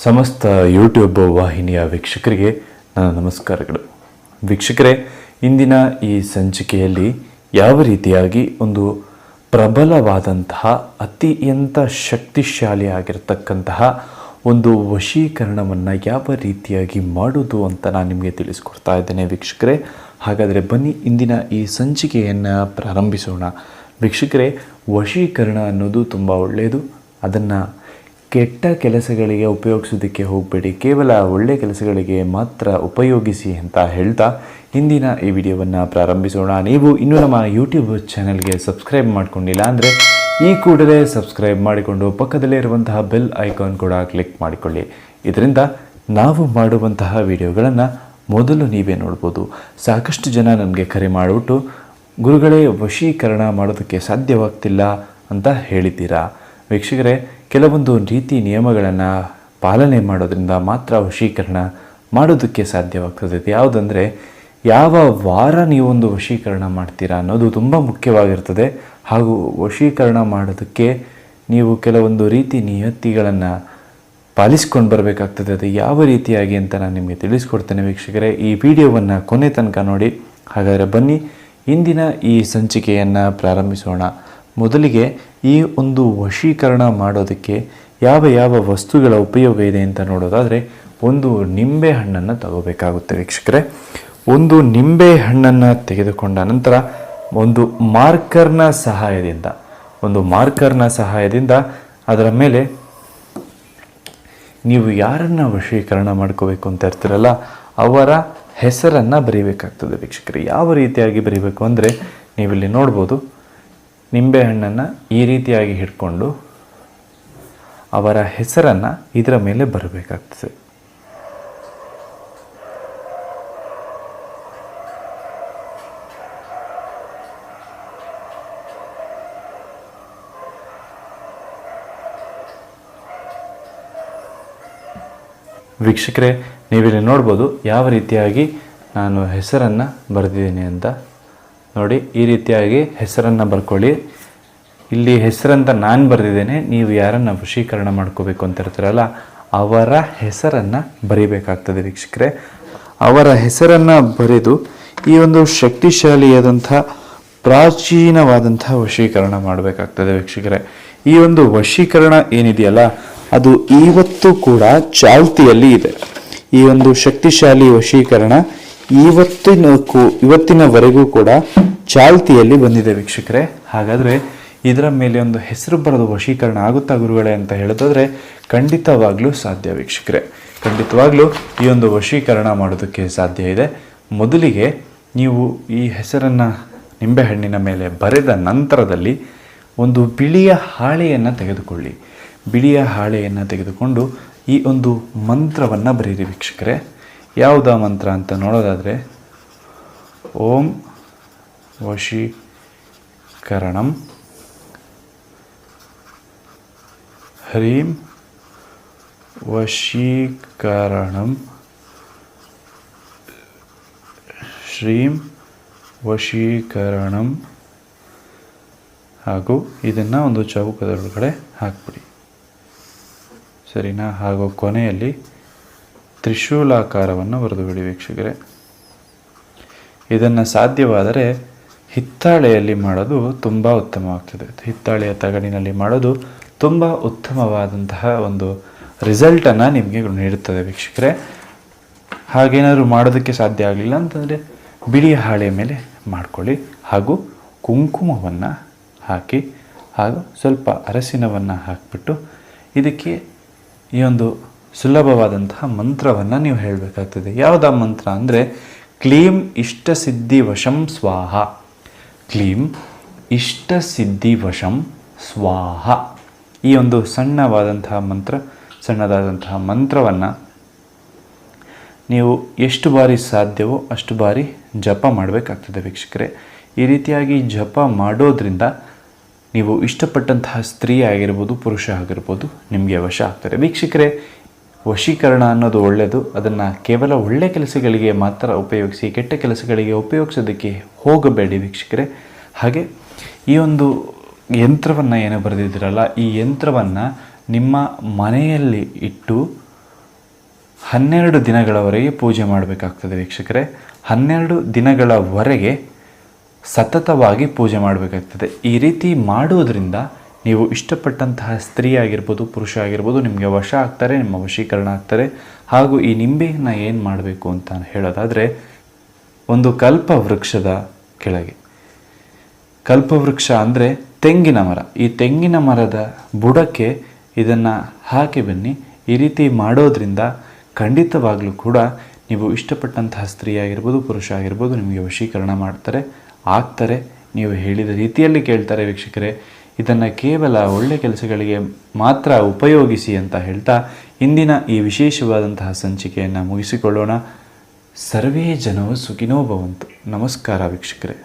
ಸಮಸ್ತ ಯೂಟ್ಯೂಬ್ ವಾಹಿನಿಯ ವೀಕ್ಷಕರಿಗೆ ನನ್ನ ನಮಸ್ಕಾರಗಳು. ವೀಕ್ಷಕರೇ, ಇಂದಿನ ಈ ಸಂಚಿಕೆಯಲ್ಲಿ ಯಾವ ರೀತಿಯಾಗಿ ಒಂದು ಪ್ರಬಲವಾದಂತಹ ಅತ್ಯಂತ ಶಕ್ತಿಶಾಲಿಯಾಗಿರ್ತಕ್ಕಂತಹ ಒಂದು ವಶೀಕರಣವನ್ನು ಯಾವ ರೀತಿಯಾಗಿ ಮಾಡೋದು ಅಂತ ನಾನು ನಿಮಗೆ ತಿಳಿಸ್ಕೊಡ್ತಾ ಇದ್ದೇನೆ ವೀಕ್ಷಕರೇ. ಹಾಗಾದರೆ ಬನ್ನಿ ಇಂದಿನ ಈ ಸಂಚಿಕೆಯನ್ನು ಪ್ರಾರಂಭಿಸೋಣ. ವೀಕ್ಷಕರೇ, ವಶೀಕರಣ ಅನ್ನೋದು ತುಂಬ ಒಳ್ಳೆಯದು. ಅದನ್ನು ಕೆಟ್ಟ ಕೆಲಸಗಳಿಗೆ ಉಪಯೋಗಿಸೋದಕ್ಕೆ ಹೋಗಬೇಡಿ, ಕೇವಲ ಒಳ್ಳೆಯ ಕೆಲಸಗಳಿಗೆ ಮಾತ್ರ ಉಪಯೋಗಿಸಿ ಅಂತ ಹೇಳ್ತಾ ಇಂದಿನ ಈ ವಿಡಿಯೋವನ್ನು ಪ್ರಾರಂಭಿಸೋಣ. ನೀವು ಇನ್ನೂ ನಮ್ಮ ಯೂಟ್ಯೂಬ್ ಚಾನಲ್ಗೆ ಸಬ್ಸ್ಕ್ರೈಬ್ ಮಾಡಿಕೊಂಡಿಲ್ಲ ಅಂದರೆ ಈ ಕೂಡಲೇ ಸಬ್ಸ್ಕ್ರೈಬ್ ಮಾಡಿಕೊಂಡು ಪಕ್ಕದಲ್ಲೇ ಇರುವಂತಹ ಬೆಲ್ ಐಕಾನ್ ಕೂಡ ಕ್ಲಿಕ್ ಮಾಡಿಕೊಳ್ಳಿ. ಇದರಿಂದ ನಾವು ಮಾಡುವಂತಹ ವಿಡಿಯೋಗಳನ್ನು ಮೊದಲು ನೀವೇ ನೋಡ್ಬೋದು. ಸಾಕಷ್ಟು ಜನ ನನಗೆ ಕರೆ ಮಾಡಿಬಿಟ್ಟು ಗುರುಗಳೇ ವಶೀಕರಣ ಮಾಡೋದಕ್ಕೆ ಸಾಧ್ಯವಾಗ್ತಿಲ್ಲ ಅಂತ ಹೇಳಿದ್ದೀರಾ. ವೀಕ್ಷಕರೇ, ಕೆಲವೊಂದು ನೀತಿ ನಿಯಮಗಳನ್ನು ಪಾಲನೆ ಮಾಡೋದ್ರಿಂದ ಮಾತ್ರ ವಶೀಕರಣ ಮಾಡೋದಕ್ಕೆ ಸಾಧ್ಯವಾಗ್ತದೆ. ಯಾವುದಂದರೆ, ಯಾವ ವಾರ ನೀವೊಂದು ವಶೀಕರಣ ಮಾಡ್ತೀರಾ ಅನ್ನೋದು ತುಂಬ ಮುಖ್ಯವಾಗಿರ್ತದೆ. ಹಾಗೂ ವಶೀಕರಣ ಮಾಡೋದಕ್ಕೆ ನೀವು ಕೆಲವೊಂದು ರೀತಿ ನಿಯತಿಗಳನ್ನು ಪಾಲಿಸ್ಕೊಂಡು ಬರಬೇಕಾಗ್ತದೆ. ಅದು ಯಾವ ರೀತಿಯಾಗಿ ಅಂತ ನಾನು ನಿಮಗೆ ತಿಳಿಸ್ಕೊಡ್ತೇನೆ ವೀಕ್ಷಕರೇ. ಈ ವಿಡಿಯೋವನ್ನು ಕೊನೆ ತನಕ ನೋಡಿ. ಹಾಗಾದರೆ ಬನ್ನಿ ಇಂದಿನ ಈ ಸಂಚಿಕೆಯನ್ನು ಪ್ರಾರಂಭಿಸೋಣ. ಮೊದಲಿಗೆ ಈ ಒಂದು ವಶೀಕರಣ ಮಾಡೋದಕ್ಕೆ ಯಾವ ಯಾವ ವಸ್ತುಗಳ ಉಪಯೋಗ ಇದೆ ಅಂತ ನೋಡೋದಾದರೆ, ಒಂದು ನಿಂಬೆ ಹಣ್ಣನ್ನು ತಗೋಬೇಕಾಗುತ್ತೆ ವೀಕ್ಷಕರೇ. ಒಂದು ನಿಂಬೆ ಹಣ್ಣನ್ನು ತೆಗೆದುಕೊಂಡ ನಂತರ ಒಂದು ಮಾರ್ಕರ್ನ ಸಹಾಯದಿಂದ ಅದರ ಮೇಲೆ ನೀವು ಯಾರನ್ನು ವಶೀಕರಣ ಮಾಡ್ಕೋಬೇಕು ಅಂತ ಇರ್ತೀರಲ್ಲ ಅವರ ಹೆಸರನ್ನು ಬರೀಬೇಕಾಗ್ತದೆ ವೀಕ್ಷಕರೇ. ಯಾವ ರೀತಿಯಾಗಿ ಬರೀಬೇಕು ಅಂದರೆ, ನೀವಿಲ್ಲಿ ನೋಡ್ಬೋದು, ನಿಂಬೆಹಣ್ಣನ್ನು ಈ ರೀತಿಯಾಗಿ ಹಿಡ್ಕೊಂಡು ಅವರ ಹೆಸರನ್ನು ಇದರ ಮೇಲೆ ಬರಬೇಕಾಗ್ತದೆ. ವೀಕ್ಷಕರೇ, ನೀವಿಲ್ಲಿ ನೋಡ್ಬೋದು ಯಾವ ರೀತಿಯಾಗಿ ನಾನು ಹೆಸರನ್ನು ಬರೆದಿದ್ದೀನಿ ಅಂತ. ನೋಡಿ, ಈ ರೀತಿಯಾಗಿ ಹೆಸರನ್ನು ಬರ್ಕೊಳ್ಳಿ. ಇಲ್ಲಿ ಹೆಸರಂತ ನಾನು ಬರೆದಿದ್ದೇನೆ. ನೀವು ಯಾರನ್ನು ವಶೀಕರಣ ಮಾಡ್ಕೋಬೇಕು ಅಂತ ಇರ್ತೀರಲ್ಲ ಅವರ ಹೆಸರನ್ನು ಬರೀಬೇಕಾಗ್ತದೆ ವೀಕ್ಷಕರೇ. ಅವರ ಹೆಸರನ್ನು ಬರೆದು ಈ ಒಂದು ಶಕ್ತಿಶಾಲಿಯಾದಂಥ ಪ್ರಾಚೀನವಾದಂಥ ವಶೀಕರಣ ಮಾಡಬೇಕಾಗ್ತದೆ ವೀಕ್ಷಕರೇ. ಈ ಒಂದು ವಶೀಕರಣ ಏನಿದೆಯಲ್ಲ ಅದು ಇವತ್ತು ಕೂಡ ಚಾಲ್ತಿಯಲ್ಲಿ ಇದೆ. ಈ ಒಂದು ಶಕ್ತಿಶಾಲಿ ವಶೀಕರಣ ಇವತ್ತಿನವರೆಗೂ ಕೂಡ ಚಾಲ್ತಿಯಲ್ಲಿ ಬಂದಿದೆ ವೀಕ್ಷಕರೇ. ಹಾಗಾದರೆ ಇದರ ಮೇಲೆ ಒಂದು ಹೆಸರು ಬರೆದು ವಶೀಕರಣ ಆಗುತ್ತಾ ಗುರುಗಳೇ ಅಂತ ಹೇಳೋದಾದರೆ ಖಂಡಿತವಾಗ್ಲೂ ಸಾಧ್ಯ ವೀಕ್ಷಕರೇ. ಖಂಡಿತವಾಗ್ಲೂ ಈ ಒಂದು ವಶೀಕರಣ ಮಾಡೋದಕ್ಕೆ ಸಾಧ್ಯ ಇದೆ. ಮೊದಲಿಗೆ ನೀವು ಈ ಹೆಸರನ್ನು ನಿಂಬೆಹಣ್ಣಿನ ಮೇಲೆ ಬರೆದ ನಂತರದಲ್ಲಿ ಒಂದು ಬಿಳಿಯ ಹಾಳೆಯನ್ನು ತೆಗೆದುಕೊಳ್ಳಿ. ಬಿಳಿಯ ಹಾಳೆಯನ್ನು ತೆಗೆದುಕೊಂಡು ಈ ಒಂದು ಮಂತ್ರವನ್ನು ಬರೀರಿ ವೀಕ್ಷಕರೇ. ಯಾವುದಾ ಮಂತ್ರ ಅಂತ ನೋಡೋದಾದರೆ, ಓಂ ವಶೀಕರಣಂ ಹ್ರೀಂ ವಶೀಕರಣಂ ಶ್ರೀಂ ವಶೀಕರಣಂ. ಹಾಗೂ ಇದನ್ನು ಒಂದು ಚೌಕದೊಳಗಡೆ ಹಾಕ್ಬಿಡಿ, ಸರಿನಾ? ಹಾಗೂ ಕೊನೆಯಲ್ಲಿ ತ್ರಿಶೂಲಾಕಾರವನ್ನು ಬರೆದು ಬಿಡಿ ವೀಕ್ಷಕರೇ. ಇದನ್ನು ಸಾಧ್ಯವಾದರೆ ಹಿತ್ತಾಳೆಯಲ್ಲಿ ಮಾಡೋದು ತುಂಬ ಉತ್ತಮವಾಗ್ತದೆ. ಹಿತ್ತಾಳೆಯ ತಗಡಿನಲ್ಲಿ ಮಾಡೋದು ತುಂಬ ಉತ್ತಮವಾದಂತಹ ಒಂದು ರಿಸಲ್ಟನ್ನು ನಿಮಗೆ ನೀಡುತ್ತದೆ ವೀಕ್ಷಕರೇ. ಹಾಗೇನಾದರೂ ಮಾಡೋದಕ್ಕೆ ಸಾಧ್ಯ ಆಗಲಿಲ್ಲ ಅಂತಂದರೆ ಬಿಳಿಯ ಹಾಳೆಯ ಮೇಲೆ ಮಾಡ್ಕೊಳ್ಳಿ. ಹಾಗೂ ಕುಂಕುಮವನ್ನು ಹಾಕಿ ಹಾಗೂ ಸ್ವಲ್ಪ ಅರಸಿನವನ್ನು ಹಾಕಿಬಿಟ್ಟು ಇದಕ್ಕೆ ಈ ಒಂದು ಸುಲಭವಾದಂತಹ ಮಂತ್ರವನ್ನು ನೀವು ಹೇಳಬೇಕಾಗ್ತದೆ. ಯಾವುದಾ ಮಂತ್ರ ಅಂದರೆ, ಕ್ಲೀಂ ಇಷ್ಟಸಿದ್ಧಿ ವಶಂ ಸ್ವಾಹ. ಕ್ಲೀಂ ಇಷ್ಟಸಿದ್ಧಿ ಸ್ವಾಹ. ಈ ಒಂದು ಸಣ್ಣದಾದಂತಹ ಮಂತ್ರವನ್ನು ನೀವು ಎಷ್ಟು ಬಾರಿ ಸಾಧ್ಯವೋ ಅಷ್ಟು ಬಾರಿ ಜಪ ಮಾಡಬೇಕಾಗ್ತದೆ ವೀಕ್ಷಕರೇ. ಈ ರೀತಿಯಾಗಿ ಜಪ ಮಾಡೋದ್ರಿಂದ ನೀವು ಇಷ್ಟಪಟ್ಟಂತಹ ಸ್ತ್ರೀ ಆಗಿರ್ಬೋದು, ಪುರುಷ ಆಗಿರ್ಬೋದು, ನಿಮಗೆ ವಶ ಆಗ್ತಾರೆ ವೀಕ್ಷಕರೇ. ವಶೀಕರಣ ಅನ್ನೋದು ಒಳ್ಳೆಯದು. ಅದನ್ನು ಕೇವಲ ಒಳ್ಳೆಯ ಕೆಲಸಗಳಿಗೆ ಮಾತ್ರ ಉಪಯೋಗಿಸಿ, ಕೆಟ್ಟ ಕೆಲಸಗಳಿಗೆ ಉಪಯೋಗಿಸೋದಕ್ಕೆ ಹೋಗಬೇಡಿ ವೀಕ್ಷಕರೇ. ಹಾಗೆ ಈ ಒಂದು ಯಂತ್ರವನ್ನು ಏನು ಬರೆದಿದ್ದೀರಲ್ಲ, ಈ ಯಂತ್ರವನ್ನು ನಿಮ್ಮ ಮನೆಯಲ್ಲಿ ಇಟ್ಟು 12 ದಿನಗಳವರೆಗೆ ಪೂಜೆ ಮಾಡಬೇಕಾಗ್ತದೆ ವೀಕ್ಷಕರೇ. 12 ದಿನಗಳವರೆಗೆ ಸತತವಾಗಿ ಪೂಜೆ ಮಾಡಬೇಕಾಗ್ತದೆ. ಈ ರೀತಿ ಮಾಡುವುದರಿಂದ ನೀವು ಇಷ್ಟಪಟ್ಟಂತಹ ಸ್ತ್ರೀ ಆಗಿರ್ಬೋದು, ಪುರುಷ ಆಗಿರ್ಬೋದು ನಿಮಗೆ ವಶ ಆಗ್ತಾರೆ, ನಿಮ್ಮ ವಶೀಕರಣ ಆಗ್ತಾರೆ. ಹಾಗೂ ಈ ನಿಂಬೆಯನ್ನು ಏನು ಮಾಡಬೇಕು ಅಂತ ಹೇಳೋದಾದರೆ, ಒಂದು ಕಲ್ಪವೃಕ್ಷದ ಕೆಳಗೆ, ಕಲ್ಪವೃಕ್ಷ ಅಂದರೆ ತೆಂಗಿನ ಮರ, ಈ ತೆಂಗಿನ ಮರದ ಬುಡಕ್ಕೆ ಇದನ್ನು ಹಾಕಿ ಬನ್ನಿ. ಈ ರೀತಿ ಮಾಡೋದ್ರಿಂದ ಖಂಡಿತವಾಗಲೂ ಕೂಡ ನೀವು ಇಷ್ಟಪಟ್ಟಂತಹ ಸ್ತ್ರೀ ಆಗಿರ್ಬೋದು, ಪುರುಷ ಆಗಿರ್ಬೋದು ನಿಮಗೆ ವಶೀಕರಣ ಆಗ್ತಾರೆ. ನೀವು ಹೇಳಿದ ರೀತಿಯಲ್ಲಿ ಕೇಳ್ತಾರೆ ವೀಕ್ಷಕರೇ. ಇದನ್ನು ಕೇವಲ ಒಳ್ಳೆ ಕೆಲಸಗಳಿಗೆ ಮಾತ್ರ ಉಪಯೋಗಿಸಿ ಅಂತ ಹೇಳ್ತಾ ಇಂದಿನ ಈ ವಿಶೇಷವಾದಂತಹ ಸಂಚಿಕೆಯನ್ನು ಮುಗಿಸಿಕೊಳ್ಳೋಣ. ಸರ್ವೇ ಜನವು ಸುಖಿನೋ ಭವಂತು. ನಮಸ್ಕಾರ ವೀಕ್ಷಕರೇ.